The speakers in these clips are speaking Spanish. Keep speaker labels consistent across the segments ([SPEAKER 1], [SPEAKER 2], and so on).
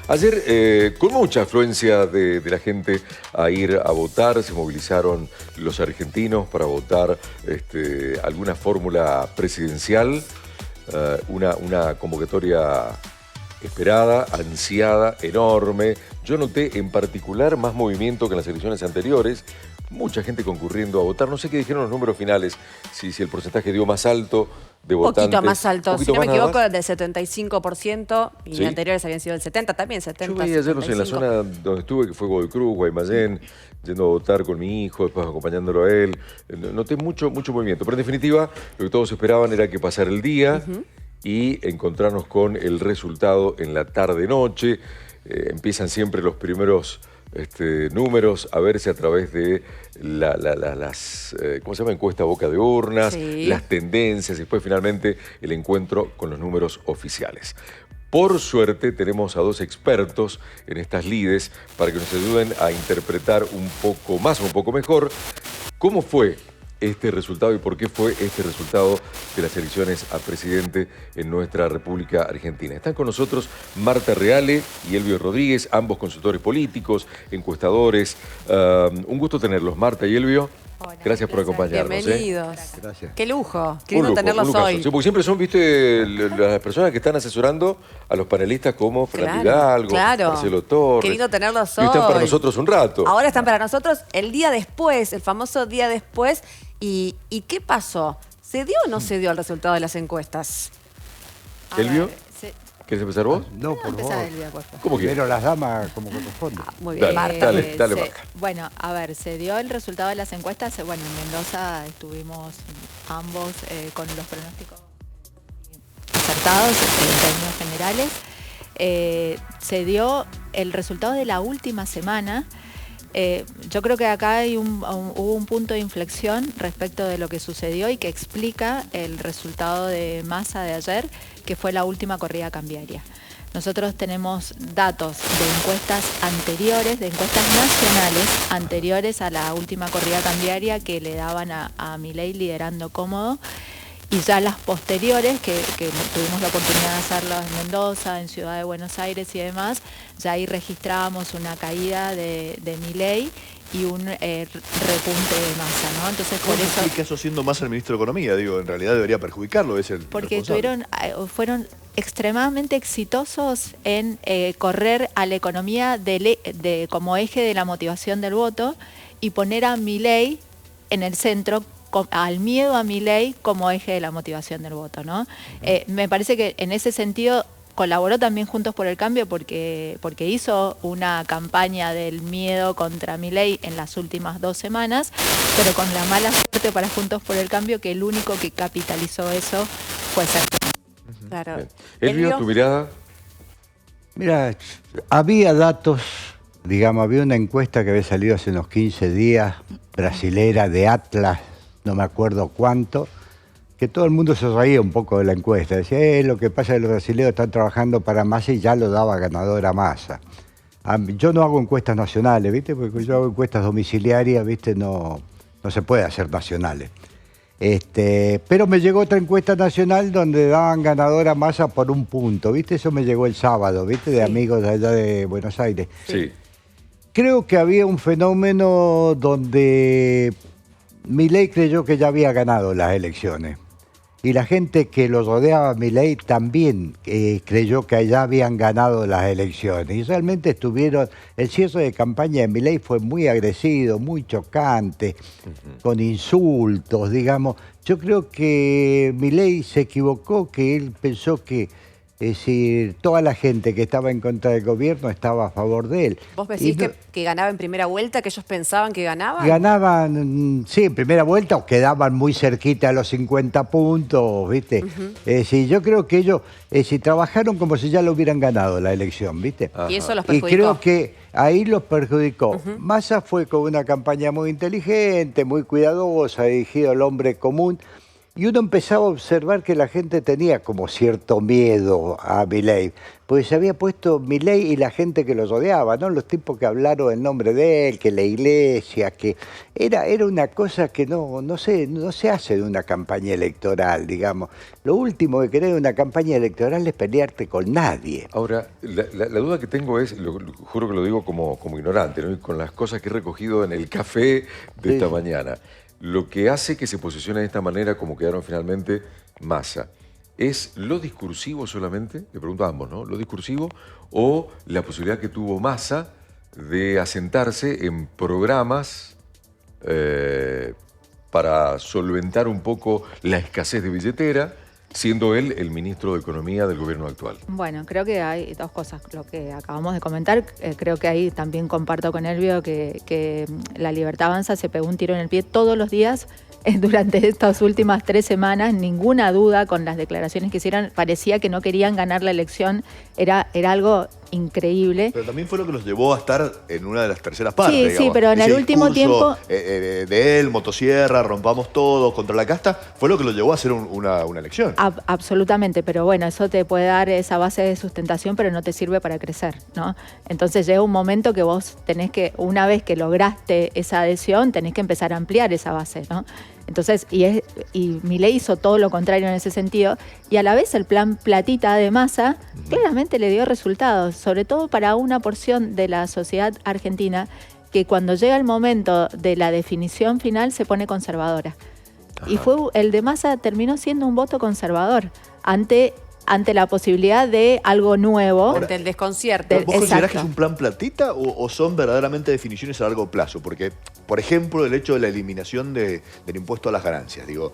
[SPEAKER 1] Ayer, con mucha afluencia de la gente a ir a votar, se movilizaron los argentinos para votar alguna fórmula presidencial, una convocatoria esperada, ansiada, enorme. Yo noté en particular más movimiento que en las elecciones anteriores. Mucha gente concurriendo a votar. No sé qué dijeron los números finales, si el porcentaje dio más alto de votantes.
[SPEAKER 2] Un poquito más alto, si no me equivoco, del 75%, y
[SPEAKER 1] ¿Sí?
[SPEAKER 2] anteriores habían sido el 70%, también 70%.
[SPEAKER 1] Yo vi ayer, no sé, en la zona donde estuve, que fue Godoy Cruz, Guaymallén, yendo a votar con mi hijo, después acompañándolo a él. Noté mucho movimiento, pero en definitiva, lo que todos esperaban era que pasara el día y encontrarnos con el resultado en la tarde-noche. Empiezan siempre los primeros números a verse a través de las ¿cómo se llama? Encuesta boca de urnas, las tendencias y después finalmente el encuentro con los números oficiales. Por suerte tenemos a dos expertos en estas lides para que nos ayuden a interpretar un poco más o un poco mejor cómo fue este resultado y por qué fue este resultado de las elecciones a presidente en nuestra República Argentina. Están con nosotros Marta Reale y Elvio Rodríguez, ambos consultores políticos, encuestadores. Un gusto tenerlos, Marta y Elvio.
[SPEAKER 3] Hola,
[SPEAKER 1] gracias por acompañarnos.
[SPEAKER 2] Bienvenidos.
[SPEAKER 4] Gracias.
[SPEAKER 2] Qué lujo. Qué lindo tenerlos
[SPEAKER 1] lujazo.
[SPEAKER 2] hoy.
[SPEAKER 1] Sí, porque siempre son, viste, las personas que están asesorando a los panelistas como Fernando Hidalgo, Marcelo Torres.
[SPEAKER 2] Qué lindo tenerlos
[SPEAKER 1] y
[SPEAKER 2] hoy.
[SPEAKER 1] están para nosotros un rato.
[SPEAKER 2] Ahora están para nosotros el día después, el famoso día después. ¿Y qué pasó? ¿Se dio o no se dio el resultado de las encuestas?
[SPEAKER 1] ¿Elvio? ¿Quieres empezar vos?
[SPEAKER 4] No, por favor.
[SPEAKER 1] ¿Cómo quieres?
[SPEAKER 4] Primero las damas como corresponde.
[SPEAKER 2] Muy bien, Marta.
[SPEAKER 1] Dale, Marta.
[SPEAKER 3] Bueno, a ver, se dio el resultado de las encuestas. Bueno, en Mendoza estuvimos ambos con los pronósticos acertados en términos generales. Se dio el resultado de la última semana. Yo creo que acá hubo un punto de inflexión respecto de lo que sucedió y que explica el resultado de Massa de ayer, que fue la última corrida cambiaria. Nosotros tenemos datos de encuestas anteriores, de encuestas nacionales anteriores a la última corrida cambiaria que le daban a Milei liderando cómodo. Y ya las posteriores, que tuvimos la oportunidad de hacerlas en Mendoza, en Ciudad de Buenos Aires y demás, ya ahí registrábamos una caída de Milei y un repunte de Massa, ¿no? Entonces, por eso...
[SPEAKER 5] ¿Qué eso siendo Massa el ministro de Economía? Digo, en realidad debería perjudicarlo, es el
[SPEAKER 3] porque
[SPEAKER 5] responsable.
[SPEAKER 3] fueron extremadamente exitosos en correr a la economía como eje de la motivación del voto y poner a Milei en el centro, al miedo a Milei como eje de la motivación del voto, ¿no? Me parece que en ese sentido colaboró también Juntos por el Cambio porque hizo una campaña del miedo contra Milei en las últimas 2 semanas, pero con la mala suerte para Juntos por el Cambio que el único que capitalizó eso fue Sergio.
[SPEAKER 2] Claro.
[SPEAKER 1] Elvio, tu mirada.
[SPEAKER 4] Mira, había datos, digamos, había una encuesta que había salido hace unos 15 días, brasilera, de Atlas, no me acuerdo cuánto, que todo el mundo se reía un poco de la encuesta. Decía, lo que pasa es que los brasileños están trabajando para Massa y ya lo daba ganador a Massa. Yo no hago encuestas nacionales, ¿viste? Porque yo hago encuestas domiciliarias, ¿viste? No se puede hacer nacionales. Pero me llegó otra encuesta nacional donde daban ganador a Massa por 1 punto, ¿viste? Eso me llegó el sábado, ¿viste? De amigos de allá de Buenos Aires.
[SPEAKER 1] Sí.
[SPEAKER 4] Creo que había un fenómeno donde Milei creyó que ya había ganado las elecciones. Y la gente que lo rodeaba a Milei también creyó que ya habían ganado las elecciones. Y realmente el cierre de campaña de Milei fue muy agresivo, muy chocante, con insultos, digamos. Yo creo que Milei se equivocó, que él pensó que toda la gente que estaba en contra del gobierno estaba a favor de él.
[SPEAKER 2] ¿Vos decís que ganaba en primera vuelta, que ellos pensaban que ganaban?
[SPEAKER 4] Ganaban, sí, en primera vuelta o quedaban muy cerquita a los 50 puntos, ¿viste? Sí, yo creo que ellos trabajaron como si ya lo hubieran ganado la elección, ¿viste?
[SPEAKER 2] Y eso los
[SPEAKER 4] Y
[SPEAKER 2] perjudicó.
[SPEAKER 4] creo que ahí los perjudicó. Massa fue con una campaña muy inteligente, muy cuidadosa, dirigido al hombre común. Y uno empezaba a observar que la gente tenía como cierto miedo a Milei, porque se había puesto Milei y la gente que lo rodeaba, ¿no? Los tipos que hablaron en nombre de él, que la iglesia, que era una cosa que no se hace de una campaña electoral, digamos. Lo último que querés de una campaña electoral es pelearte con nadie.
[SPEAKER 1] Ahora, la duda que tengo es, juro que lo digo como ignorante, ¿no? Y con las cosas que he recogido en el café de esta mañana. Lo que hace que se posicione de esta manera, como quedaron finalmente, Massa, ¿es lo discursivo solamente? Le pregunto a ambos, ¿no? ¿Lo discursivo o la posibilidad que tuvo Massa de asentarse en programas para solventar un poco la escasez de billetera, siendo él el ministro de Economía del gobierno actual?
[SPEAKER 3] Bueno, creo que hay dos cosas. Lo que acabamos de comentar, creo que ahí también comparto con Elvio que La Libertad Avanza se pegó un tiro en el pie todos los días durante estas últimas 3 semanas. Ninguna duda con las declaraciones que hicieron. Parecía que no querían ganar la elección. Era algo increíble.
[SPEAKER 5] Pero también fue lo que los llevó a estar en una de las terceras partes.
[SPEAKER 3] Sí,
[SPEAKER 5] digamos.
[SPEAKER 3] sí, pero en
[SPEAKER 5] Ese
[SPEAKER 3] el último
[SPEAKER 5] discurso,
[SPEAKER 3] tiempo...
[SPEAKER 5] de él, motosierra, rompamos todo, contra la casta, fue lo que lo llevó a hacer una elección.
[SPEAKER 3] Absolutamente, pero bueno, eso te puede dar esa base de sustentación, pero no te sirve para crecer, ¿no? Entonces llega un momento que vos tenés que, una vez que lograste esa adhesión, tenés que empezar a ampliar esa base, ¿no? Entonces, y Milei hizo todo lo contrario en ese sentido, y a la vez el plan platita de Massa claramente le dio resultados, sobre todo para una porción de la sociedad argentina que cuando llega el momento de la definición final se pone conservadora. Ajá. Y el de Massa terminó siendo un voto conservador ante la posibilidad de algo nuevo.
[SPEAKER 2] Ante el desconcierto.
[SPEAKER 5] ¿Vos considerás que es un plan platita o son verdaderamente definiciones a largo plazo? Porque, por ejemplo, el hecho de la eliminación del impuesto a las ganancias. Digo,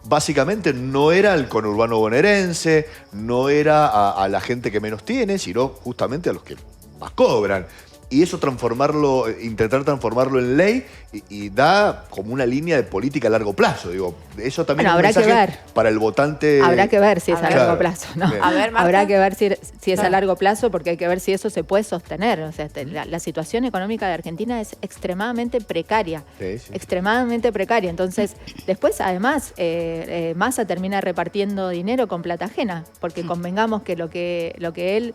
[SPEAKER 5] básicamente no era al conurbano bonaerense, no era a la gente que menos tiene, sino justamente a los que más cobran. Y eso intentar transformarlo en ley y da como una línea de política a largo plazo. Digo, eso también es un mensaje para el votante.
[SPEAKER 3] Habrá que ver si es a largo plazo, ¿no?
[SPEAKER 2] A ver, Marta.
[SPEAKER 3] Habrá que ver si es a largo plazo, porque hay que ver si eso se puede sostener. O sea, la situación económica de Argentina es extremadamente precaria. Sí. Extremadamente precaria. Entonces, después, además, Massa termina repartiendo dinero con plata ajena, porque convengamos que lo que él...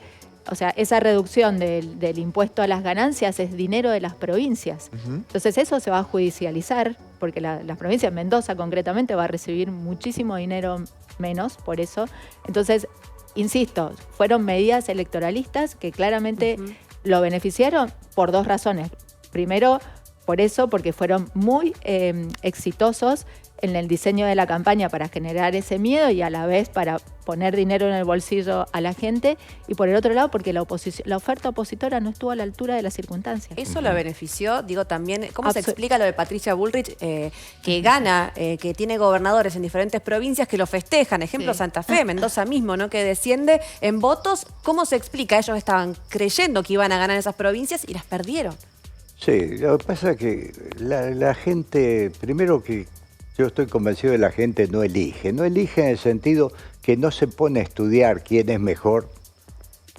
[SPEAKER 3] O sea, esa reducción del impuesto a las ganancias es dinero de las provincias. Entonces eso se va a judicializar, porque las provincias, Mendoza concretamente, va a recibir muchísimo dinero menos por eso. Entonces, insisto, fueron medidas electoralistas que claramente lo beneficiaron por 2 razones. Primero, por eso, porque fueron muy exitosos en el diseño de la campaña para generar ese miedo y a la vez para poner dinero en el bolsillo a la gente, y por el otro lado porque la oferta opositora no estuvo a la altura de las circunstancias.
[SPEAKER 2] Eso lo benefició, digo también, ¿cómo se explica lo de Patricia Bullrich, que gana, que tiene gobernadores en diferentes provincias que lo festejan? Ejemplo, sí. Santa Fe, Mendoza mismo, ¿no? Que desciende en votos. ¿Cómo se explica? Ellos estaban creyendo que iban a ganar esas provincias y las perdieron.
[SPEAKER 4] Sí, lo que pasa es que la gente, primero que yo estoy convencido de que la gente no elige. No elige en el sentido que no se pone a estudiar quién es mejor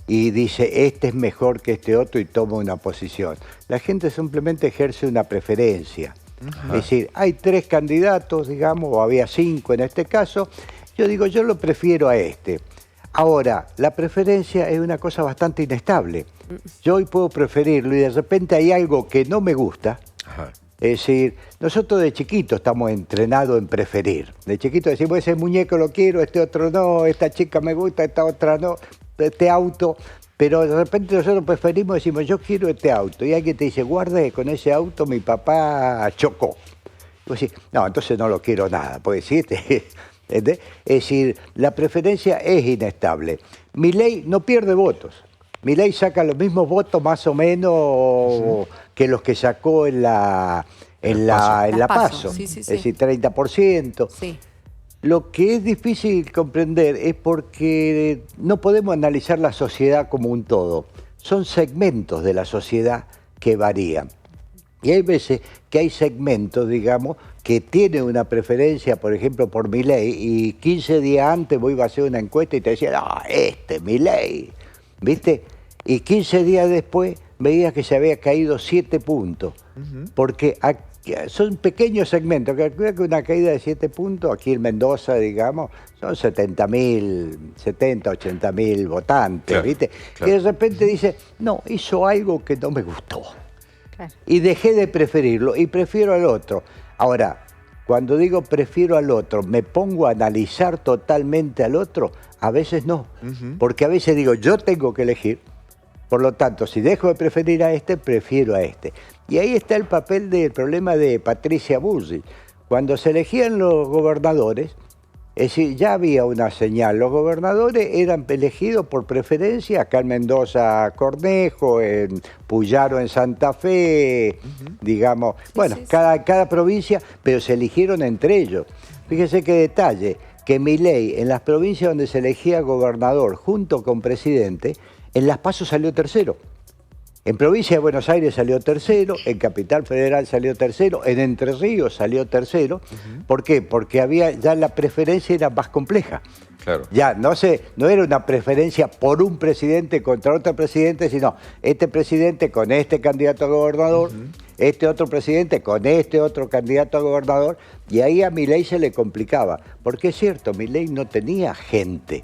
[SPEAKER 4] y dice este es mejor que este otro y toma una posición. La gente simplemente ejerce una preferencia. Es decir, hay 3 candidatos, digamos, o había 5 en este caso. Yo digo, yo lo prefiero a este. Ahora, la preferencia es una cosa bastante inestable. Yo hoy puedo preferirlo y de repente hay algo que no me gusta. Es decir, nosotros de chiquitos estamos entrenados en preferir. De chiquitos decimos, ese muñeco lo quiero, este otro no, esta chica me gusta, esta otra no, este auto. Pero de repente nosotros preferimos, decimos, yo quiero este auto. Y alguien te dice, guarde, con ese auto mi papá chocó. Y vos decís, no, entonces no lo quiero nada, puede decirte. Es decir, la preferencia es inestable. Milei no pierde votos. Milei saca los mismos votos más o menos que los que sacó en la PASO.
[SPEAKER 2] Sí, sí, sí.
[SPEAKER 4] Es decir, 30%.
[SPEAKER 2] Sí.
[SPEAKER 4] Lo que es difícil comprender es porque no podemos analizar la sociedad como un todo. Son segmentos de la sociedad que varían. Y hay veces que hay segmentos, digamos, que tienen una preferencia, por ejemplo, por Milei, y 15 días antes vos ibas a hacer una encuesta y te decían, Milei, ¿viste? Y 15 días después veías que se había caído 7 puntos, porque que son pequeños segmentos. Calcula que una caída de 7 puntos, aquí en Mendoza, digamos, son 70.000, 70, 80.000 votantes,
[SPEAKER 1] Claro,
[SPEAKER 4] ¿viste?
[SPEAKER 1] claro.
[SPEAKER 4] Que de repente dice, no, hizo algo que no me gustó.
[SPEAKER 3] Claro.
[SPEAKER 4] Y dejé de preferirlo y prefiero al otro. Ahora, cuando digo prefiero al otro, ¿me pongo a analizar totalmente al otro? A veces no. Porque a veces digo, yo tengo que elegir. Por lo tanto, si dejo de preferir a este, prefiero a este. Y ahí está el papel del problema de Patricia Bullrich. Cuando se elegían los gobernadores, es decir, ya había una señal. Los gobernadores eran elegidos por preferencia, acá en Mendoza Cornejo, en Puyaro en Santa Fe, digamos, bueno,
[SPEAKER 2] sí, sí.
[SPEAKER 4] Cada provincia, pero se eligieron entre ellos. Fíjese qué detalle, que Milei en las provincias donde se elegía gobernador junto con presidente, en Las PASO salió tercero. En provincia de Buenos Aires salió tercero, en Capital Federal salió tercero, en Entre Ríos salió tercero. ¿Por qué? Porque había ya la preferencia era más compleja.
[SPEAKER 1] Claro.
[SPEAKER 4] Ya no era una preferencia por un presidente contra otro presidente, sino este presidente con este candidato a gobernador, este otro presidente con este otro candidato a gobernador, y ahí a Milei se le complicaba. Porque es cierto, Milei no tenía gente.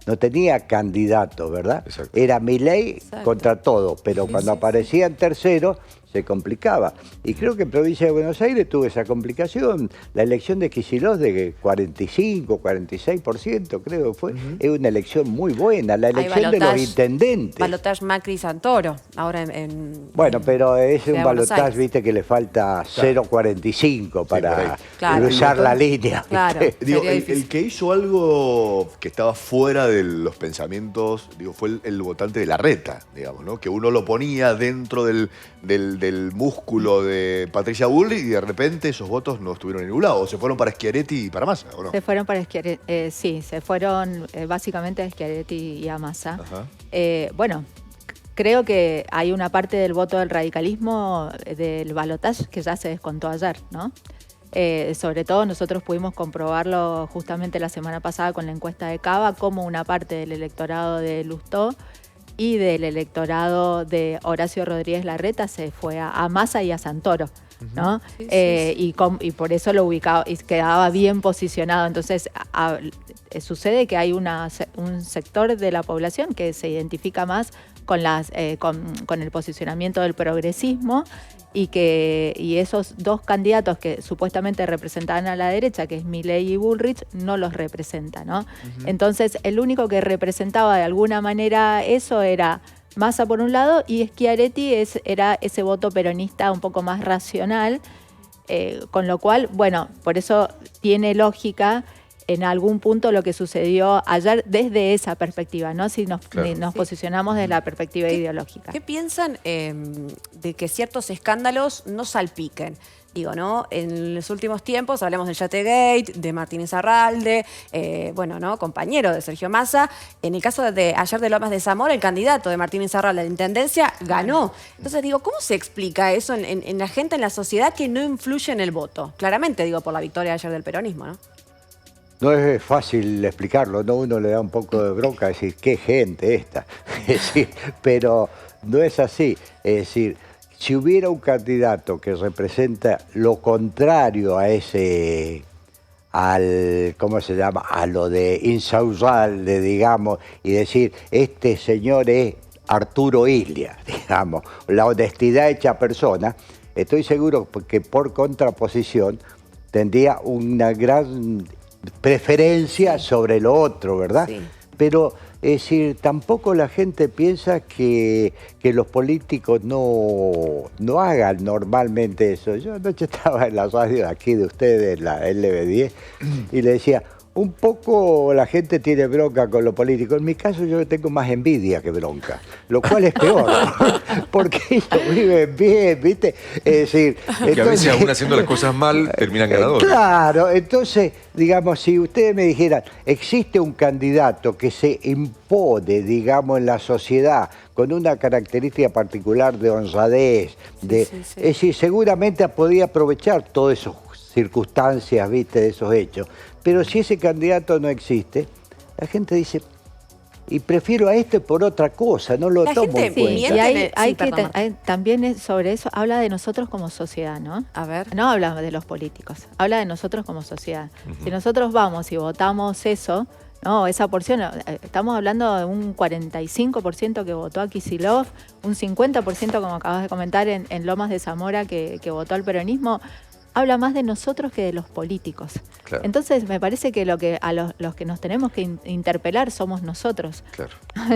[SPEAKER 4] No tenía candidato, ¿verdad?
[SPEAKER 1] Exacto.
[SPEAKER 4] Era Milei
[SPEAKER 2] Exacto.
[SPEAKER 4] contra todo, pero
[SPEAKER 2] Sí,
[SPEAKER 4] cuando
[SPEAKER 2] sí,
[SPEAKER 4] aparecía en tercero se complicaba. Y creo que en provincia de Buenos Aires tuvo esa complicación. La elección de Kicillof de 45, 46%, creo que fue, es una elección muy buena. La
[SPEAKER 2] Hay
[SPEAKER 4] elección de los
[SPEAKER 2] balotaje-
[SPEAKER 4] intendentes.
[SPEAKER 2] Balotaje Macri-Santoro, ahora en
[SPEAKER 4] Bueno, pero es
[SPEAKER 2] Ciudad
[SPEAKER 4] un
[SPEAKER 2] de Buenos
[SPEAKER 4] balotaje,
[SPEAKER 2] Aires.
[SPEAKER 4] viste, que le falta 0,45
[SPEAKER 5] por
[SPEAKER 4] para
[SPEAKER 5] ahí.
[SPEAKER 2] Claro.
[SPEAKER 4] cruzar la línea.
[SPEAKER 2] Claro.
[SPEAKER 4] ¿viste?
[SPEAKER 5] Digo,
[SPEAKER 2] Sería
[SPEAKER 5] el
[SPEAKER 2] difícil.
[SPEAKER 5] que hizo algo que estaba fuera de los pensamientos, digo, fue el votante de Larreta, digamos, ¿no? Que uno lo ponía dentro del músculo de Patricia Bullrich y de repente esos votos no estuvieron en ningún lado. O se fueron para Schiaretti y para Massa, ¿o no?
[SPEAKER 3] Se fueron para Schiaretti, sí, se fueron básicamente a Schiaretti y a Massa.
[SPEAKER 5] Ajá.
[SPEAKER 3] Bueno, creo que hay una parte del voto del radicalismo del balotaje que ya se descontó ayer, ¿no? Sobre todo nosotros pudimos comprobarlo justamente la semana pasada con la encuesta de Cava, como una parte del electorado de Lustó y del electorado de Horacio Rodríguez Larreta se fue a Massa y a Santoro, ¿no?
[SPEAKER 2] Sí, sí,
[SPEAKER 3] Y por eso lo ubicaba y quedaba bien posicionado. Entonces sucede que hay un sector de la población que se identifica más con el posicionamiento del progresismo y esos dos candidatos que supuestamente representaban a la derecha, que es Milei y Bullrich, no los representa, ¿no? Entonces, el único que representaba de alguna manera eso era Massa por un lado y Schiaretti era ese voto peronista un poco más racional, con lo cual, bueno, por eso tiene lógica en algún punto lo que sucedió ayer desde esa perspectiva, ¿no? Si nos
[SPEAKER 1] Claro.
[SPEAKER 3] posicionamos desde la perspectiva ideológica.
[SPEAKER 2] ¿Qué piensan de que ciertos escándalos no salpiquen? Digo, ¿no? En los últimos tiempos hablamos del Yategate, de Martín Izarralde, bueno, ¿no? Compañero de Sergio Massa. En el caso de ayer de Lomas de Zamora, el candidato de Martín Izarralde a la intendencia ganó. Entonces, digo, ¿cómo se explica eso en la gente, en la sociedad, que no influye en el voto? Claramente, digo, por la victoria ayer del peronismo, ¿no?
[SPEAKER 4] No es fácil explicarlo, ¿no? Uno le da un poco de bronca decir, qué gente esta. Es decir, pero no es así. Es decir, si hubiera un candidato que representa lo contrario a ¿cómo se llama? A lo de Insaurralde, digamos, y decir, este señor es Arturo Islia, digamos, la honestidad hecha persona, estoy seguro que por contraposición tendría una gran preferencia sobre lo otro, ¿verdad?
[SPEAKER 2] Sí.
[SPEAKER 4] Pero, es decir, tampoco la gente piensa que los políticos no hagan normalmente eso. Yo anoche estaba en la radio de aquí de ustedes, la LB10, y le decía, un poco la gente tiene bronca con los políticos. En mi caso yo tengo más envidia que bronca, lo cual es peor, porque ellos viven bien, ¿viste? Es decir,
[SPEAKER 1] Que a veces aún haciendo las cosas mal terminan ganadores.
[SPEAKER 4] Claro, entonces, digamos, si ustedes me dijeran, existe un candidato que se impone, digamos, en la sociedad con una característica particular de honradez,
[SPEAKER 2] sí.
[SPEAKER 4] es decir, seguramente podía aprovechar todas esas circunstancias, ¿viste? De esos hechos. Pero si ese candidato no existe, la gente dice, y prefiero a este por otra cosa, no lo
[SPEAKER 2] La
[SPEAKER 4] tomo en
[SPEAKER 2] gente
[SPEAKER 4] cuenta.
[SPEAKER 3] Y
[SPEAKER 2] miente.
[SPEAKER 3] hay
[SPEAKER 2] Sí,
[SPEAKER 3] que
[SPEAKER 2] perdón, Marta.
[SPEAKER 3] también sobre eso habla de nosotros como sociedad, ¿no?
[SPEAKER 2] A ver.
[SPEAKER 3] No habla de los políticos, habla de nosotros como sociedad. Si nosotros vamos y votamos eso, ¿no? Esa porción, estamos hablando de un 45% que votó a Kicillof, un 50%, como acabas de comentar, en Lomas de Zamora que votó al peronismo. Habla más de nosotros que de los políticos.
[SPEAKER 1] Claro.
[SPEAKER 3] Entonces, me parece que a los que nos tenemos que interpelar somos nosotros,
[SPEAKER 1] Claro.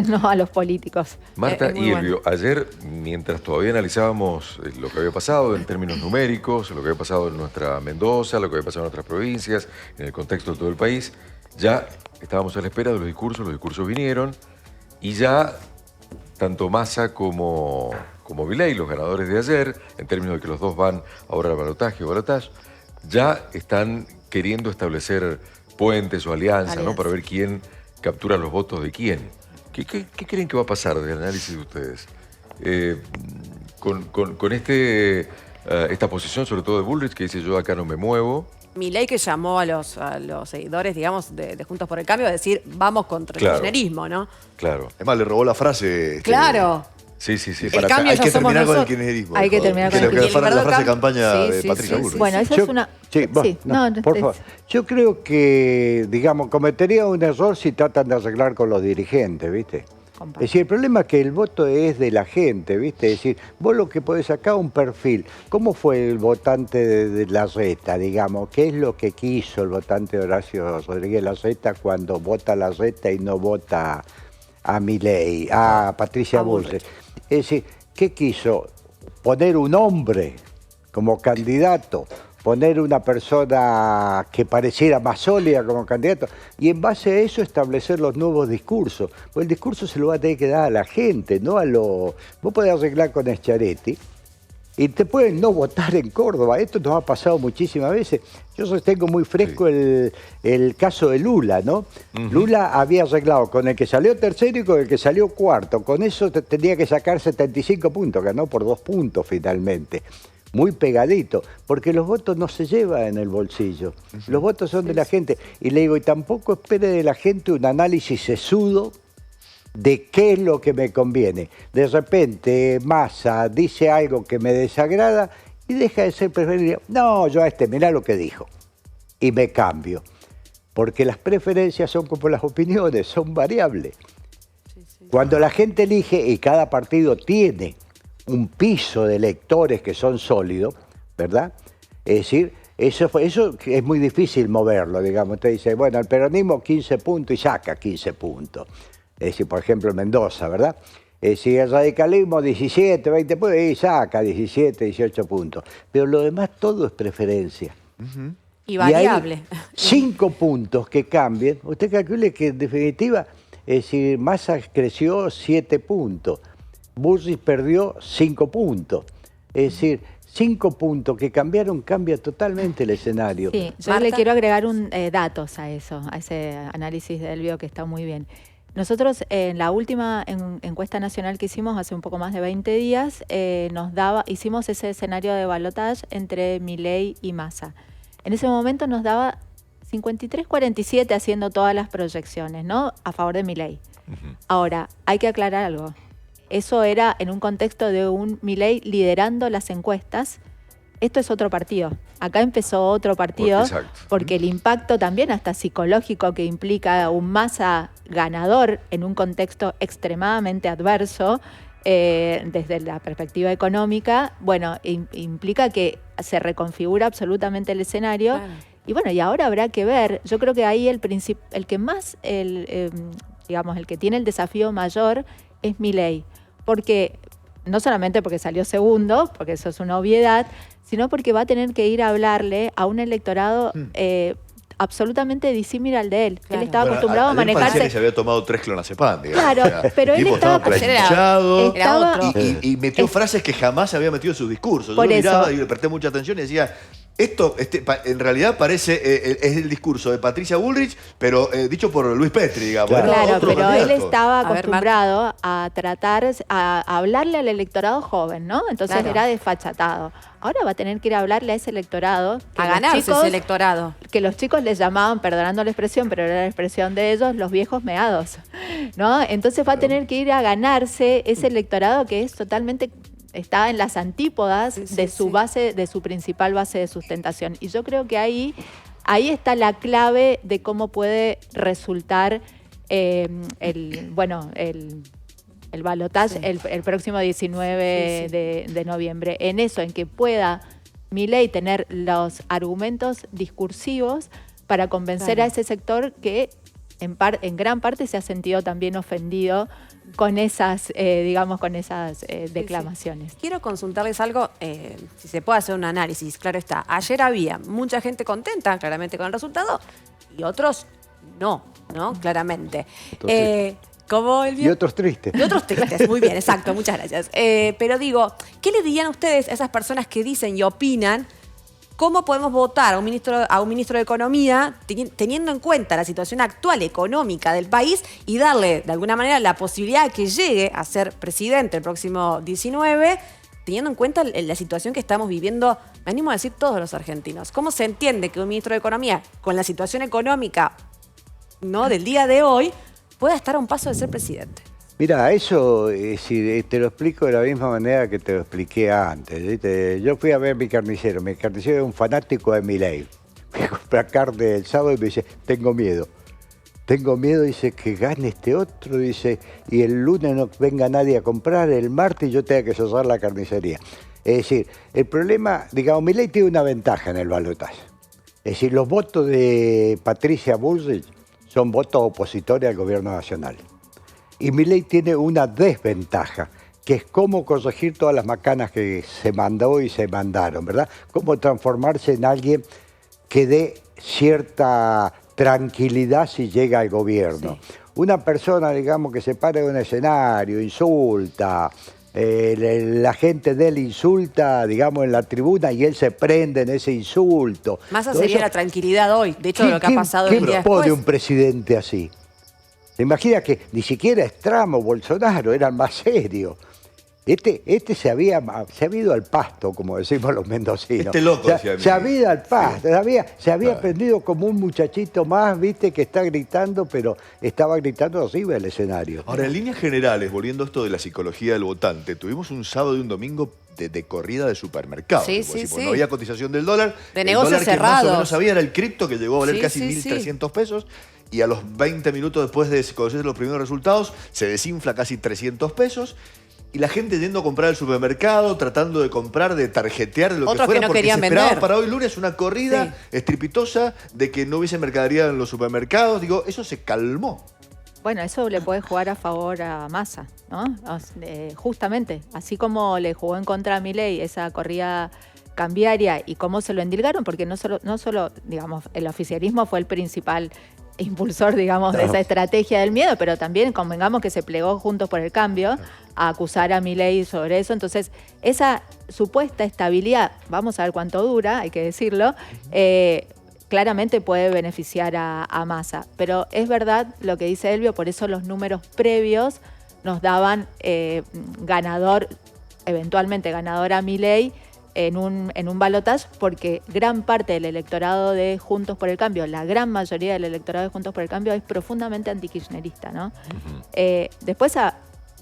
[SPEAKER 3] no a los políticos.
[SPEAKER 1] Marta
[SPEAKER 2] Es muy
[SPEAKER 1] y
[SPEAKER 2] bueno.
[SPEAKER 1] Elvio, ayer, mientras todavía analizábamos lo que había pasado en términos numéricos, lo que había pasado en nuestra Mendoza, lo que había pasado en otras provincias, en el contexto de todo el país, ya estábamos a la espera de los discursos vinieron, y ya tanto Massa como Milei, los ganadores de ayer, en términos de que los dos van ahora al balotaje, ya están queriendo establecer puentes o alianzas, ¿no? Para ver quién captura los votos de quién. ¿Qué creen que va a pasar desde el análisis de ustedes? Con esta posición, sobre todo de Bullrich, que dice yo acá no me muevo.
[SPEAKER 2] Milei que llamó a los seguidores, digamos, de Juntos por el Cambio a decir, vamos contra el kirchnerismo, ¿no?
[SPEAKER 1] Claro.
[SPEAKER 5] Además, le robó la frase.
[SPEAKER 2] Claro.
[SPEAKER 1] Sí.
[SPEAKER 2] El
[SPEAKER 5] Para
[SPEAKER 2] cambio
[SPEAKER 5] hay
[SPEAKER 2] ya
[SPEAKER 5] que
[SPEAKER 2] somos
[SPEAKER 5] terminar con el
[SPEAKER 2] nosotros.
[SPEAKER 5] kirchnerismo.
[SPEAKER 3] Hay que terminar con el
[SPEAKER 5] kirchnerismo.
[SPEAKER 2] kirchnerismo.
[SPEAKER 5] La frase de campaña
[SPEAKER 2] Sí,
[SPEAKER 5] de
[SPEAKER 2] sí,
[SPEAKER 5] Patricia
[SPEAKER 2] sí,
[SPEAKER 5] Bullrich.
[SPEAKER 2] sí.
[SPEAKER 3] Bueno, esa es una...
[SPEAKER 4] Sí, por favor. Yo creo que, digamos, cometería un error si tratan de arreglar con los dirigentes, ¿viste? Es decir, el problema es que el voto es de la gente, ¿viste? Es decir, vos lo que podés sacar un perfil. ¿Cómo fue el votante de Larreta, digamos? ¿Qué es lo que quiso el votante de Horacio Rodríguez Larreta cuando vota a Larreta y no vota a Milei, a Patricia Bullrich? Es decir, ¿qué quiso? Poner un hombre como candidato, poner una persona que pareciera más sólida como candidato, y en base a eso establecer los nuevos discursos. Pues el discurso se lo va a tener que dar a la gente, no a lo... Vos podés arreglar con Schiaretti y te pueden no votar en Córdoba. Esto nos ha pasado muchísimas veces. Yo sostengo muy fresco el caso de Lula, ¿no? Lula había arreglado con el que salió tercero y con el que salió cuarto. Con eso tenía que sacar 75 puntos, ganó por 2 puntos finalmente. Muy pegadito, porque los votos no se llevan en el bolsillo. Los votos son de la gente. Y le digo, y tampoco espere de la gente un análisis sesudo de qué es lo que me conviene. De repente Massa dice algo que me desagrada y deja de ser preferible. No, yo a mirá lo que dijo. Y me cambio. Porque las preferencias son como las opiniones, son variables. Cuando la gente elige, y cada partido tiene un piso de electores que son sólidos, ¿verdad? Es decir, eso es muy difícil moverlo, digamos. Usted dice, bueno, el peronismo 15 puntos y saca 15 puntos. Es decir, por ejemplo, en Mendoza, ¿verdad? Es decir, el radicalismo 17, 20 puntos y saca 17, 18 puntos. Pero lo demás todo es preferencia.
[SPEAKER 2] Y variable.
[SPEAKER 4] Y hay 5 puntos que cambien. Usted calcule que en definitiva, es decir, Massa creció 7 puntos. Bullrich perdió 5 puntos. Es decir, 5 puntos que cambiaron, cambia totalmente el escenario.
[SPEAKER 3] Sí, yo
[SPEAKER 2] Marta.
[SPEAKER 3] le quiero agregar datos a eso, a ese análisis de Elvio que está muy bien. Nosotros en la última encuesta nacional que hicimos hace un poco más de 20 días, hicimos ese escenario de balotage entre Milei y Massa. En ese momento nos daba 53-47 haciendo todas las proyecciones, ¿no? A favor de Milei. Ahora, hay que aclarar algo. Eso era en un contexto de un Milei liderando las encuestas. Esto es otro partido. Acá empezó otro partido, porque el impacto también hasta psicológico que implica un Massa ganador en un contexto extremadamente adverso, desde la perspectiva económica, bueno, implica que se reconfigura absolutamente el escenario. Claro. Y bueno, y ahora habrá que ver, yo creo que ahí el que más, digamos, el que tiene el desafío mayor es Milei. Porque, no solamente porque salió segundo, porque eso es una obviedad, sino porque va a tener que ir a hablarle a un electorado absolutamente disímil al de él. Claro. Él estaba acostumbrado a manejarse.
[SPEAKER 5] Se había tomado 3 clonazepam, digamos.
[SPEAKER 3] Claro, pero él estaba
[SPEAKER 5] planchado
[SPEAKER 2] era otro.
[SPEAKER 5] Y metió frases que jamás se había metido en sus discursos. Yo
[SPEAKER 3] Por
[SPEAKER 5] lo miraba
[SPEAKER 3] eso.
[SPEAKER 5] y le presté mucha atención y decía, Esto en realidad parece, es el discurso de Patricia Bullrich, pero dicho por Luis Petri, digamos.
[SPEAKER 3] Claro,
[SPEAKER 5] Otro
[SPEAKER 3] pero él
[SPEAKER 5] candidato.
[SPEAKER 3] estaba
[SPEAKER 2] A ver,
[SPEAKER 3] acostumbrado a tratar, a hablarle al electorado joven, ¿no? Entonces
[SPEAKER 2] Claro.
[SPEAKER 3] era desfachatado. Ahora va a tener que ir a hablarle a ese electorado.
[SPEAKER 2] A ganarse ese electorado.
[SPEAKER 3] Que los chicos les llamaban, perdonando la expresión, pero era la expresión de ellos, los viejos meados, ¿no? Entonces va a tener que ir a ganarse ese electorado que es totalmente... está en las antípodas de su base, de su principal base de sustentación. Y yo creo que ahí está la clave de cómo puede resultar el balotaje el próximo 19 de noviembre. En eso, en que pueda Milei tener los argumentos discursivos para convencer a ese sector que en gran parte se ha sentido también ofendido con esas, declamaciones.
[SPEAKER 2] Quiero consultarles algo, si se puede hacer un análisis, claro está. Ayer había mucha gente contenta, claramente, con el resultado, y otros no, claramente. ¿Cómo, Elvia?
[SPEAKER 4] Y otros tristes.
[SPEAKER 2] Y otros tristes, muy bien, exacto, muchas gracias. Pero digo, ¿qué le dirían ustedes a esas personas que dicen y opinan? ¿Cómo podemos votar a un ministro de Economía teniendo en cuenta la situación actual económica del país y darle, de alguna manera, la posibilidad de que llegue a ser presidente el próximo 19, teniendo en cuenta la situación que estamos viviendo, me animo a decir, todos los argentinos? ¿Cómo se entiende que un ministro de Economía, con la situación económica, ¿no?, del día de hoy, pueda estar a un paso de ser presidente?
[SPEAKER 4] Mira, eso si te lo explico de la misma manera que te lo expliqué antes. ¿Viste? Yo fui a ver a mi carnicero es un fanático de Milei. Fui a comprar carne el sábado y me dice, tengo miedo, dice, que gane este otro, dice, y el lunes no venga nadie a comprar, el martes yo tenga que cerrar la carnicería. Es decir, el problema, digamos, Milei tiene una ventaja en el balotaje. Es decir, los votos de Patricia Bullrich son votos opositores al gobierno nacional. Y Milei tiene una desventaja, que es cómo corregir todas las macanas que se mandó y se mandaron, ¿verdad? Cómo transformarse en alguien que dé cierta tranquilidad si llega al gobierno. Sí. Una persona, digamos, que se para en un escenario, insulta, la gente de él insulta, digamos, en la tribuna y él se prende en ese insulto.
[SPEAKER 2] Massa sería la tranquilidad hoy, de hecho, lo que ha pasado el día después.
[SPEAKER 4] ¿Quién pone un presidente así? ¿Se imagina que ni siquiera Trump o Bolsonaro eran más serios? Este se había ido al pasto, como decimos los mendocinos.
[SPEAKER 5] Este loco,
[SPEAKER 4] se había ido al pasto, se había prendido como un muchachito más, viste, que está gritando, pero estaba gritando arriba del escenario.
[SPEAKER 5] Ahora, en líneas generales, volviendo a esto de la psicología del votante, tuvimos un sábado y un domingo de corrida de supermercados.
[SPEAKER 2] Sí.
[SPEAKER 5] No había cotización del dólar.
[SPEAKER 2] De negocios
[SPEAKER 5] cerrados. Que más o menos había era el cripto, que llegó a valer casi 1.300 pesos. Y a los 20 minutos después de conocer los primeros resultados, se desinfla casi 300 pesos. Y la gente yendo a comprar al supermercado, tratando de comprar, de tarjetear, de lo
[SPEAKER 2] Otros
[SPEAKER 5] que fuera,
[SPEAKER 2] que no
[SPEAKER 5] porque
[SPEAKER 2] querían
[SPEAKER 5] se esperaba
[SPEAKER 2] vender.
[SPEAKER 5] para hoy lunes una corrida estrepitosa de que no hubiese mercadería en los supermercados. Digo, eso se calmó.
[SPEAKER 3] Bueno, eso le puede jugar a favor a Massa, ¿no? Justamente, así como le jugó en contra a Milei esa corrida cambiaria y cómo se lo endilgaron, porque no solo, digamos, el oficialismo fue el principal impulsor, digamos, de esa estrategia del miedo, pero también convengamos que se plegó Juntos por el Cambio a acusar a Milei sobre eso. Entonces, esa supuesta estabilidad, vamos a ver cuánto dura, hay que decirlo, claramente puede beneficiar a Massa. Pero es verdad lo que dice Elvio, por eso los números previos nos daban eventualmente ganador a Milei en un balotaje, porque gran parte del electorado de Juntos por el Cambio, la gran mayoría del electorado de Juntos por el Cambio es profundamente antikirchnerista, ¿no? Después,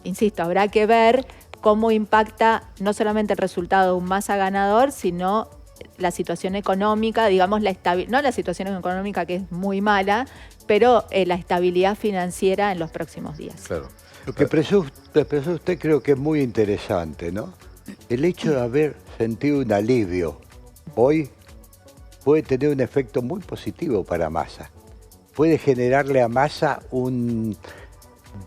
[SPEAKER 3] insisto, habrá que ver cómo impacta no solamente el resultado de un Massa ganador, sino la situación económica, digamos, no la situación económica, que es muy mala, pero la estabilidad financiera en los próximos días.
[SPEAKER 5] Claro.
[SPEAKER 4] Lo que expresó usted creo que es muy interesante, ¿no? El hecho de haber sentido un alivio hoy puede tener un efecto muy positivo para Massa. Puede generarle a Massa un...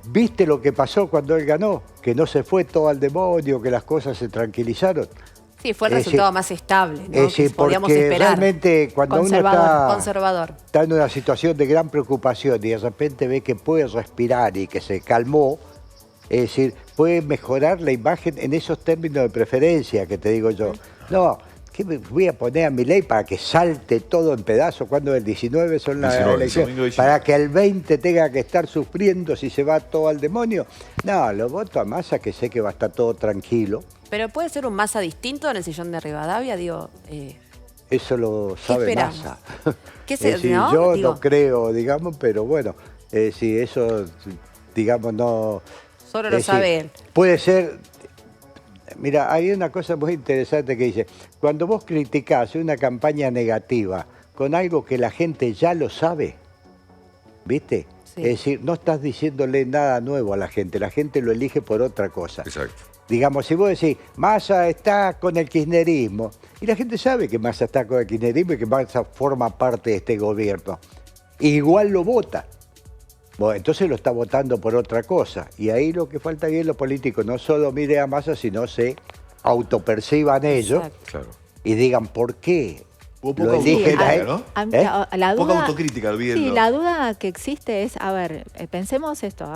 [SPEAKER 4] ¿Viste lo que pasó cuando él ganó? Que no se fue todo al demonio, que las cosas se tranquilizaron.
[SPEAKER 2] Sí, fue el resultado más estable, ¿no?
[SPEAKER 4] Es decir,
[SPEAKER 2] que podíamos
[SPEAKER 4] porque
[SPEAKER 2] esperar.
[SPEAKER 4] realmente cuando uno está en una situación de gran preocupación y de repente ve que puede respirar y que se calmó, es decir, puede mejorar la imagen en esos términos de preferencia que te digo yo. No, ¿qué me voy a poner a Milei para que salte todo en pedazos cuando el 19 son las
[SPEAKER 5] 19,
[SPEAKER 4] elecciones?
[SPEAKER 5] domingo 19.
[SPEAKER 4] Para que el 20 tenga que estar sufriendo si se va todo al demonio. No, lo voto a Massa, que sé que va a estar todo tranquilo.
[SPEAKER 2] Pero puede ser un Massa distinto en el sillón de Rivadavia, digo.
[SPEAKER 4] Eso lo sabe
[SPEAKER 2] esperamos?
[SPEAKER 4] Massa.
[SPEAKER 2] ¿Qué se-
[SPEAKER 4] Yo
[SPEAKER 2] no? Digo.
[SPEAKER 4] no creo, digamos, pero bueno, si eso, digamos, no...
[SPEAKER 2] Solo lo
[SPEAKER 4] es
[SPEAKER 2] sabe él.
[SPEAKER 4] Puede ser... Mira, hay una cosa muy interesante que dice, cuando vos criticás una campaña negativa con algo que la gente ya lo sabe, ¿viste?
[SPEAKER 2] Sí.
[SPEAKER 4] Es decir, no estás diciéndole nada nuevo a la gente lo elige por otra cosa.
[SPEAKER 1] Exacto.
[SPEAKER 4] Digamos, si vos decís, Massa está con el kirchnerismo, y la gente sabe que Massa está con el kirchnerismo y que Massa forma parte de este gobierno, igual lo vota. Bueno, entonces lo está votando por otra cosa. Y ahí lo que falta bien los políticos, no solo miren a Massa, sino se autoperciban ellos
[SPEAKER 2] Exacto.
[SPEAKER 1] Claro.
[SPEAKER 4] y digan por qué
[SPEAKER 5] Hubo
[SPEAKER 4] lo
[SPEAKER 5] poca
[SPEAKER 4] eligen a él.
[SPEAKER 5] autocrítica, ¿no?
[SPEAKER 3] La
[SPEAKER 5] Poca
[SPEAKER 3] duda,
[SPEAKER 5] autocrítica,
[SPEAKER 3] sí,
[SPEAKER 5] olvídenlo.
[SPEAKER 3] la duda que existe es, a ver, pensemos esto,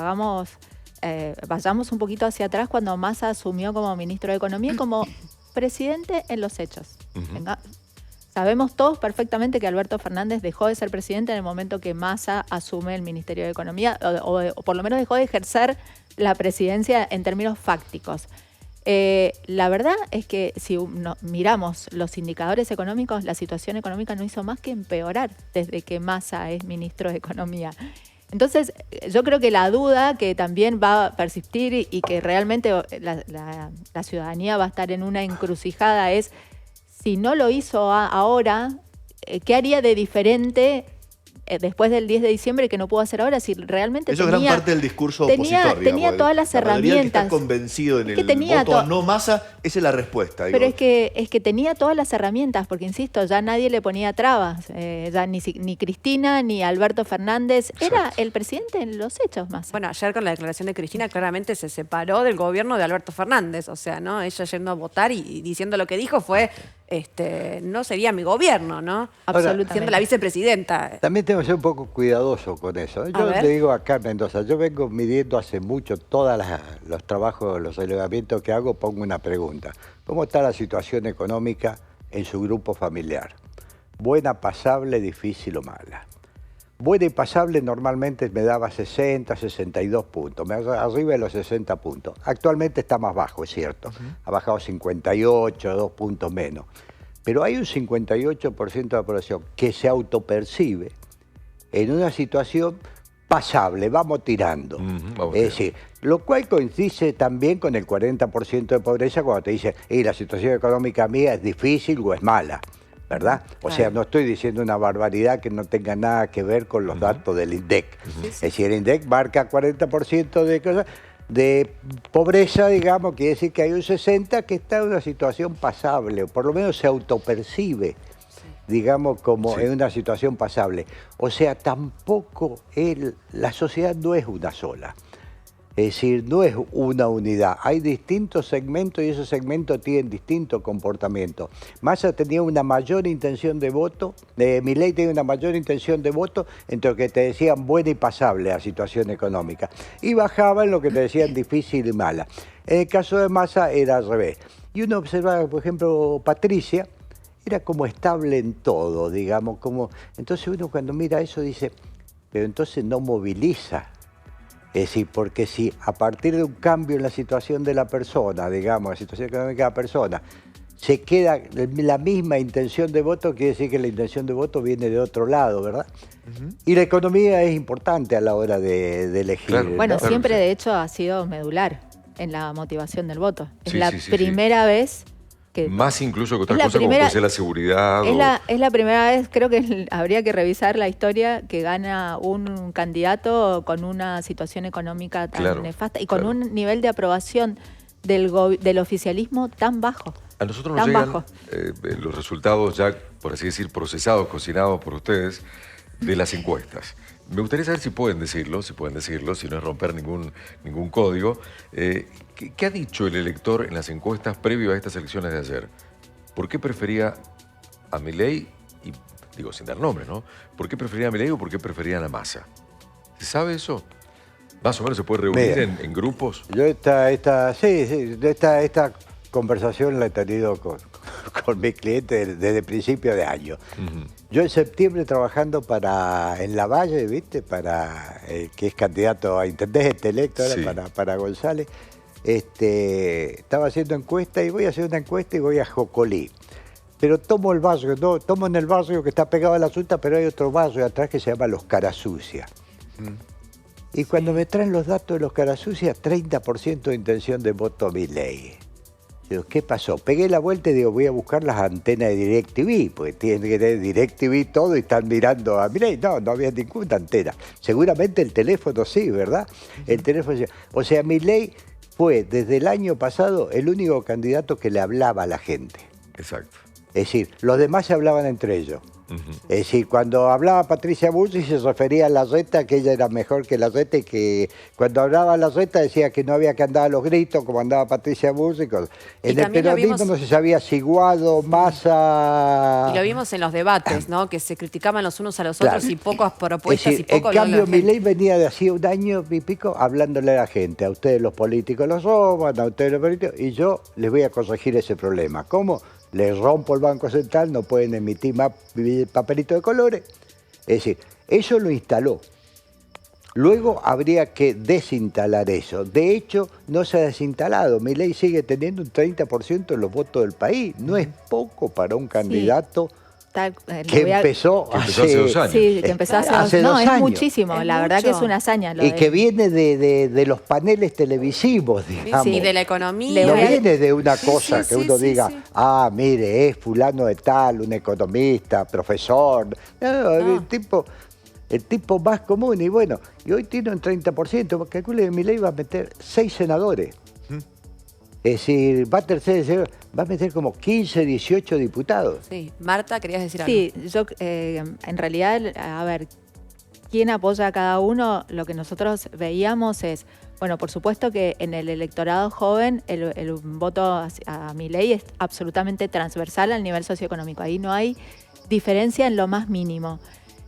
[SPEAKER 3] vayamos un poquito hacia atrás cuando Massa asumió como ministro de Economía y como presidente en los hechos. Sabemos todos perfectamente que Alberto Fernández dejó de ser presidente en el momento que Massa asume el Ministerio de Economía, o por lo menos dejó de ejercer la presidencia en términos fácticos. La verdad es que si miramos los indicadores económicos, la situación económica no hizo más que empeorar desde que Massa es ministro de Economía. Entonces, yo creo que la duda que también va a persistir y que realmente la ciudadanía va a estar en una encrucijada es, si no lo hizo ahora, ¿qué haría de diferente después del 10 de diciembre que no pudo hacer ahora? Si realmente
[SPEAKER 5] Eso es gran parte del discurso opositor,
[SPEAKER 3] tenía
[SPEAKER 5] digamos.
[SPEAKER 3] todas las
[SPEAKER 5] La mayoría del que
[SPEAKER 3] herramientas.
[SPEAKER 5] está convencido en
[SPEAKER 3] Es que
[SPEAKER 5] el
[SPEAKER 3] tenía
[SPEAKER 5] voto a no Massa, esa es la respuesta.
[SPEAKER 3] Pero
[SPEAKER 5] digo.
[SPEAKER 3] es que tenía todas las herramientas, porque insisto, ya nadie le ponía trabas, ya ni Cristina ni Alberto Fernández, era el presidente en los hechos más.
[SPEAKER 2] Bueno, ayer con la declaración de Cristina claramente se separó del gobierno de Alberto Fernández. O sea, ¿no? Ella yendo a votar y diciendo lo que dijo fue, no sería mi gobierno, ¿no?
[SPEAKER 3] Absolutamente.
[SPEAKER 2] Siendo la vicepresidenta.
[SPEAKER 4] También tengo que ser un poco cuidadoso con eso.
[SPEAKER 2] A
[SPEAKER 4] Yo
[SPEAKER 2] ver.
[SPEAKER 4] te digo acá en Mendoza, yo vengo midiendo hace mucho todos los trabajos, los relevamientos que hago, pongo una pregunta. ¿Cómo está la situación económica en su grupo familiar? ¿Buena, pasable, difícil o mala? Buena y pasable normalmente me daba 60, 62 puntos, arriba de los 60 puntos. Actualmente está más bajo, es cierto. Ha bajado 58, 2 puntos menos. Pero hay un 58% de la población que se autopercibe en una situación pasable, vamos tirando.
[SPEAKER 1] Vamos
[SPEAKER 4] Es decir, lo cual coincide también con el 40% de pobreza cuando te dicen, la situación económica mía es difícil o es mala, ¿verdad? O sea, no estoy diciendo una barbaridad que no tenga nada que ver con los datos del INDEC. Es decir, el INDEC marca 40% de cosas de pobreza, digamos, quiere decir que hay un 60% que está en una situación pasable, o por lo menos se autopercibe, digamos, como en una situación pasable. O sea, tampoco la sociedad no es una sola. Es decir, no es una unidad. Hay distintos segmentos y esos segmentos tienen distintos comportamientos. Massa tenía una mayor intención de voto, Milei tenía una mayor intención de voto entre lo que te decían buena y pasable la situación económica. Y bajaba en lo que te decían difícil y mala. En el caso de Massa era al revés. Y uno observaba, por ejemplo, Patricia, era como estable en todo, digamos. Entonces uno cuando mira eso dice, pero entonces no moviliza. Es decir, porque si a partir de un cambio en la situación de la persona, digamos, la situación económica de la persona, se queda la misma intención de voto, quiere decir que la intención de voto viene de otro lado, ¿verdad? Y la economía es importante a la hora de elegir.
[SPEAKER 1] Claro.
[SPEAKER 3] Bueno,
[SPEAKER 4] ¿no?
[SPEAKER 3] siempre de hecho ha sido medular en la motivación del voto. Es
[SPEAKER 1] Sí,
[SPEAKER 3] la
[SPEAKER 1] sí, sí,
[SPEAKER 3] primera vez que...
[SPEAKER 1] Más incluso que
[SPEAKER 3] Es
[SPEAKER 1] otras
[SPEAKER 3] la
[SPEAKER 1] cosas como
[SPEAKER 3] primera-
[SPEAKER 1] puede ser la seguridad.
[SPEAKER 3] Es la primera vez, creo que habría que revisar la historia, que gana un candidato con una situación económica tan
[SPEAKER 1] Claro,
[SPEAKER 3] nefasta y con
[SPEAKER 1] claro.
[SPEAKER 3] un nivel de aprobación del oficialismo tan bajo.
[SPEAKER 1] A nosotros nos
[SPEAKER 3] tan
[SPEAKER 1] llegan
[SPEAKER 3] bajo.
[SPEAKER 1] los resultados ya, por así decir, procesados, cocinados por ustedes, de las encuestas. Me gustaría saber si pueden decirlo, si no es romper ningún código. ¿Qué ha dicho el elector en las encuestas previo a estas elecciones de ayer? ¿Por qué prefería a Milei? Y digo, sin dar nombres, ¿no? ¿Por qué prefería a Milei o por qué preferían a Massa? ¿Se sabe eso? ¿Más o menos se puede reunir
[SPEAKER 4] Mira,
[SPEAKER 1] en grupos?
[SPEAKER 4] Yo esta conversación la he tenido con mis clientes desde principio de año. Yo en septiembre trabajando en La Valle, ¿viste? Para que es candidato a intendente electo
[SPEAKER 1] Sí.
[SPEAKER 4] para González. Estaba haciendo encuesta y voy a hacer una encuesta y voy a Jocolí. Pero tomo el barrio, no, tomo en el barrio que está pegado a la Asunta, pero hay otro barrio atrás que se llama Los Carasucias. Y cuando me traen los datos de Los Carasucias, 30% de intención de voto a Milei. Digo, ¿qué pasó? Pegué la vuelta y digo, voy a buscar las antenas de DirecTV, porque tienen que tener DirecTV todo y están mirando a Milei. No, no había ninguna antena. Seguramente el teléfono sí, ¿verdad? El teléfono sí. O sea, Milei fue desde el año pasado el único candidato que le hablaba a la gente.
[SPEAKER 1] Exacto.
[SPEAKER 4] Es decir, los demás se hablaban entre ellos. Es decir, cuando hablaba Patricia Bullrich se refería a Larreta, que ella era mejor que Larreta, y que cuando hablaba Larreta decía que no había que andar a los gritos como andaba Patricia Bullrich. En el peronismo no se sabía si Guado, Massa...
[SPEAKER 2] Y lo vimos en los debates, ¿no? Que se criticaban los unos a los
[SPEAKER 4] Claro.
[SPEAKER 2] otros y pocas propuestas
[SPEAKER 4] Es decir,
[SPEAKER 2] y poco
[SPEAKER 4] en cambio,
[SPEAKER 2] la gente.
[SPEAKER 4] Milei venía de hacía un año y pico hablándole a la gente. A ustedes los políticos los roban, a ustedes los políticos... Y yo les voy a corregir ese problema. ¿Cómo? Les rompo el Banco Central, no pueden emitir más papelitos de colores. Es decir, eso lo instaló. Luego habría que desinstalar eso. De hecho, no se ha desinstalado. Milei sigue teniendo un 30% de los votos del país. No es poco para un candidato que empezó
[SPEAKER 1] hace 2 años.
[SPEAKER 3] Sí, que empezó hace
[SPEAKER 4] dos
[SPEAKER 3] no,
[SPEAKER 4] años.
[SPEAKER 3] es muchísimo.
[SPEAKER 2] Es
[SPEAKER 3] La verdad que
[SPEAKER 2] mucho.
[SPEAKER 3] es una hazaña. Lo
[SPEAKER 4] Y
[SPEAKER 3] de-
[SPEAKER 4] que viene de los paneles televisivos, digamos.
[SPEAKER 2] Sí, de la economía.
[SPEAKER 4] No
[SPEAKER 3] voy a-
[SPEAKER 4] viene de una
[SPEAKER 2] Sí,
[SPEAKER 4] cosa
[SPEAKER 2] sí,
[SPEAKER 4] que
[SPEAKER 2] sí,
[SPEAKER 4] uno
[SPEAKER 2] sí,
[SPEAKER 4] diga,
[SPEAKER 2] sí.
[SPEAKER 4] ah, mire, es fulano de tal, un economista, profesor. No,
[SPEAKER 2] No.
[SPEAKER 4] el tipo más común. Y bueno, y hoy tiene un 30%. Calcule que Milei va a meter 6 senadores. Es decir, va a meter como 15, 18 diputados.
[SPEAKER 2] Sí. Marta, querías decir algo.
[SPEAKER 3] Sí, yo en realidad, a ver, quién apoya a cada uno, lo que nosotros veíamos es, bueno, por supuesto que en el electorado joven el voto a Milei es absolutamente transversal al nivel socioeconómico. Ahí no hay diferencia en lo más mínimo.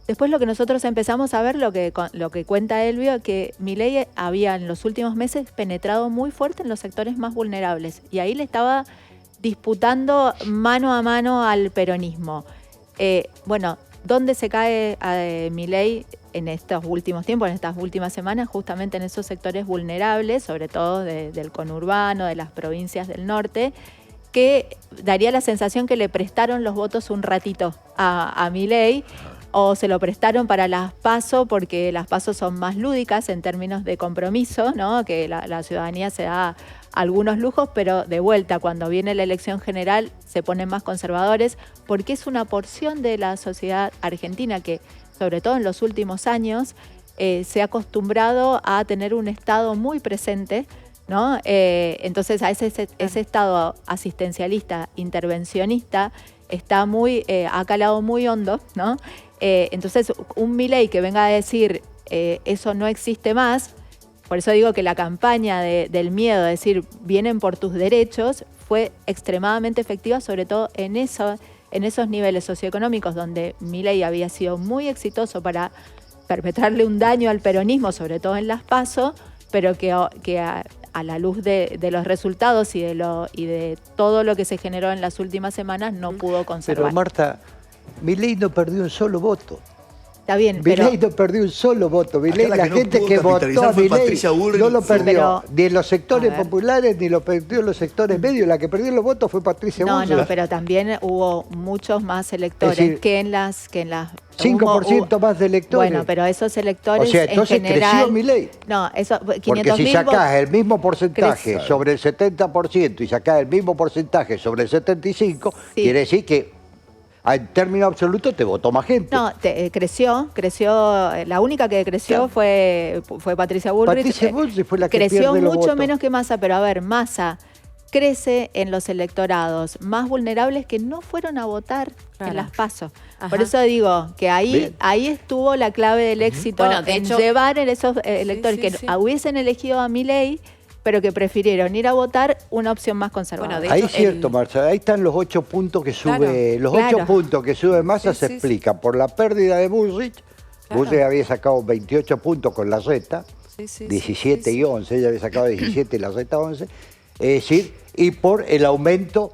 [SPEAKER 3] Después lo que nosotros empezamos a ver, lo que cuenta Elvio, que Milei había en los últimos meses penetrado muy fuerte en los sectores más vulnerables y ahí le estaba disputando mano a mano al peronismo. Bueno, ¿dónde se cae Milei en estos últimos tiempos, en estas últimas semanas? Justamente en esos sectores vulnerables, sobre todo del conurbano, de las provincias del norte, que daría la sensación que le prestaron los votos un ratito a Milei, o se lo prestaron para las PASO porque las PASO son más lúdicas en términos de compromiso, ¿no? Que la ciudadanía se da algunos lujos, pero de vuelta, cuando viene la elección general, se ponen más conservadores, porque es una porción de la sociedad argentina que, sobre todo en los últimos años, se ha acostumbrado a tener un Estado muy presente, ¿no? Entonces, a ese Estado asistencialista, intervencionista, ha calado muy hondo, ¿no? Entonces, un Milei que venga a decir eso no existe más, por eso digo que la campaña del miedo, de decir vienen por tus derechos, fue extremadamente efectiva, sobre todo en esos niveles socioeconómicos donde Milei había sido muy exitoso para perpetrarle un daño al peronismo, sobre todo en las PASO, pero que a la luz de los resultados y de todo lo que se generó en las últimas semanas no pudo conservar.
[SPEAKER 4] Pero Marta, Milei no perdió un solo voto.
[SPEAKER 3] Está bien, pero...
[SPEAKER 4] Milei no perdió un solo voto. Milei,
[SPEAKER 5] Acá la
[SPEAKER 4] la
[SPEAKER 5] que no
[SPEAKER 4] gente
[SPEAKER 5] pudo
[SPEAKER 4] que votó
[SPEAKER 5] capitalizar
[SPEAKER 4] a
[SPEAKER 5] fue
[SPEAKER 4] Milei
[SPEAKER 5] Patricia Bullrich.
[SPEAKER 4] no lo
[SPEAKER 5] Sí,
[SPEAKER 4] perdió
[SPEAKER 3] pero-
[SPEAKER 4] ni en los sectores
[SPEAKER 3] a ver.
[SPEAKER 4] populares ni lo perdió en los sectores medios. La que perdió los votos fue Patricia
[SPEAKER 3] No,
[SPEAKER 4] Bullrich.
[SPEAKER 3] no, pero también hubo muchos más electores
[SPEAKER 4] Es decir,
[SPEAKER 3] que en las...
[SPEAKER 4] 5% más de electores.
[SPEAKER 3] Bueno, pero esos electores
[SPEAKER 4] O sea, entonces
[SPEAKER 3] en general...
[SPEAKER 4] creció Milei.
[SPEAKER 3] No, eso,
[SPEAKER 4] Porque
[SPEAKER 3] 500.000
[SPEAKER 4] si sacás el mismo porcentaje
[SPEAKER 3] Creció.
[SPEAKER 4] sobre el 70% y sacás el mismo porcentaje sobre el 75%,
[SPEAKER 3] Sí.
[SPEAKER 4] quiere decir que en términos absolutos te votó más gente.
[SPEAKER 3] No, creció, la única que creció fue Patricia Bullrich.
[SPEAKER 4] Patricia Bullrich fue la que
[SPEAKER 3] creció
[SPEAKER 4] pierde los
[SPEAKER 3] mucho
[SPEAKER 4] votos.
[SPEAKER 3] menos que Massa, pero a ver, Massa crece en los electorados más vulnerables que no fueron a votar
[SPEAKER 2] Claro.
[SPEAKER 3] en las PASO.
[SPEAKER 2] Ajá.
[SPEAKER 3] Por eso digo que
[SPEAKER 4] Bien.
[SPEAKER 3] ahí estuvo la clave del éxito,
[SPEAKER 2] Bueno, de
[SPEAKER 3] en
[SPEAKER 2] hecho-
[SPEAKER 3] llevar en esos electores
[SPEAKER 2] sí,
[SPEAKER 3] que
[SPEAKER 2] sí.
[SPEAKER 3] hubiesen elegido a Milei, pero que prefirieron ir a votar una opción más conservadora.
[SPEAKER 2] Bueno, de
[SPEAKER 4] Ahí
[SPEAKER 2] hecho,
[SPEAKER 4] es cierto,
[SPEAKER 2] el-
[SPEAKER 4] Marcia. Ahí están los 8 puntos que sube.
[SPEAKER 2] Claro,
[SPEAKER 4] Los
[SPEAKER 3] claro.
[SPEAKER 4] 8 puntos que sube Massa
[SPEAKER 2] Sí,
[SPEAKER 4] se
[SPEAKER 2] sí,
[SPEAKER 4] explican por la pérdida de Bullrich.
[SPEAKER 2] Claro.
[SPEAKER 4] Bullrich había sacado 28 puntos con la Reta,
[SPEAKER 2] Sí, sí, sí,
[SPEAKER 4] 17
[SPEAKER 2] sí,
[SPEAKER 4] y 11. Ella había sacado 17 y la Reta 11. Es decir, y por el aumento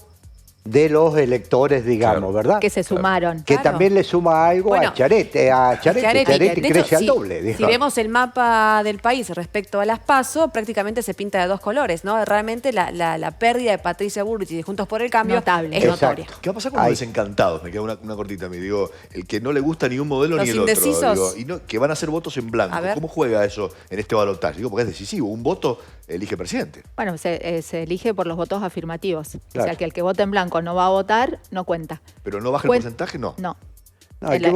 [SPEAKER 4] de los electores, digamos,
[SPEAKER 1] Claro.
[SPEAKER 4] ¿verdad?
[SPEAKER 3] Que se sumaron.
[SPEAKER 4] Que
[SPEAKER 2] Claro.
[SPEAKER 4] también le suma algo
[SPEAKER 2] Bueno,
[SPEAKER 4] a Charete. Charete
[SPEAKER 2] De hecho,
[SPEAKER 4] crece al doble.
[SPEAKER 2] si
[SPEAKER 4] digamos.
[SPEAKER 2] vemos el mapa del país respecto a las PASO, prácticamente se pinta de dos colores, ¿no? Realmente la pérdida de Patricia Bullrich y de Juntos por el Cambio
[SPEAKER 3] Notable.
[SPEAKER 2] es
[SPEAKER 4] Exacto.
[SPEAKER 2] notoria.
[SPEAKER 5] ¿Qué va a pasar con los
[SPEAKER 4] Ahí.
[SPEAKER 5] desencantados? Me queda una cortita a mí. Digo, el que no le gusta ni un modelo
[SPEAKER 2] Los
[SPEAKER 5] ni el otro.
[SPEAKER 2] indecisos.
[SPEAKER 5] Digo, y no, que van a ser votos en blanco.
[SPEAKER 2] A ver.
[SPEAKER 5] ¿Cómo juega eso en este balotaje? Digo, porque es decisivo. Un voto elige presidente.
[SPEAKER 3] Bueno, se elige por los votos afirmativos. O
[SPEAKER 4] Claro.
[SPEAKER 3] sea, que el que vote en blanco no va a votar, no cuenta.
[SPEAKER 5] Pero no baja el
[SPEAKER 3] Cuen-
[SPEAKER 5] porcentaje, no.
[SPEAKER 3] No.
[SPEAKER 4] No, el que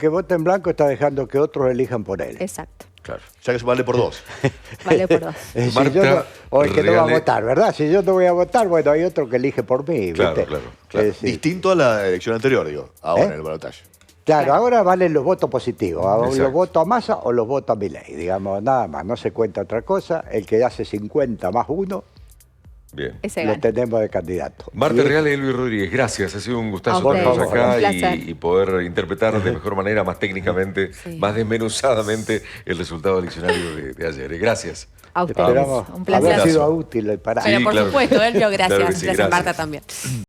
[SPEAKER 4] vota en blanco está dejando que otros elijan por él.
[SPEAKER 3] Exacto.
[SPEAKER 1] Claro.
[SPEAKER 5] Ya que se vale por dos.
[SPEAKER 3] Vale por dos.
[SPEAKER 4] Si
[SPEAKER 1] Marta
[SPEAKER 4] yo no- o el que no va a
[SPEAKER 1] Reale-
[SPEAKER 4] votar, ¿verdad? Si yo no voy a votar, bueno, hay otro que elige por mí.
[SPEAKER 1] Claro,
[SPEAKER 4] ¿viste?
[SPEAKER 1] claro, claro.
[SPEAKER 4] Es decir,
[SPEAKER 5] Distinto a la elección anterior, digo. Ahora
[SPEAKER 4] ¿Eh?
[SPEAKER 5] en el balotaje.
[SPEAKER 4] claro, ahora valen los votos positivos. Ahora
[SPEAKER 1] Exacto.
[SPEAKER 4] los votos a Massa o los votos a Milei, digamos, nada más. No se cuenta otra cosa. El que hace 50 más 1,
[SPEAKER 1] Bien.
[SPEAKER 3] Ese
[SPEAKER 4] lo
[SPEAKER 3] gana.
[SPEAKER 4] tenemos de candidato.
[SPEAKER 1] Marta
[SPEAKER 4] Y-
[SPEAKER 1] Real y Elvi Rodríguez, gracias. Ha sido un gustazo
[SPEAKER 3] A ustedes,
[SPEAKER 1] tenerlos acá
[SPEAKER 3] un placer.
[SPEAKER 1] y poder interpretar de mejor manera, más técnicamente, más desmenuzadamente el resultado eleccionario de ayer. Gracias.
[SPEAKER 3] A ustedes.
[SPEAKER 4] Esperamos
[SPEAKER 3] Un placer.
[SPEAKER 4] haber
[SPEAKER 1] Abrazo.
[SPEAKER 4] sido útil para
[SPEAKER 1] Sí,
[SPEAKER 2] Pero por
[SPEAKER 1] claro.
[SPEAKER 2] supuesto, Elvio, gracias.
[SPEAKER 1] Claro que sí,
[SPEAKER 2] gracias,
[SPEAKER 1] gracias.
[SPEAKER 2] Marta también.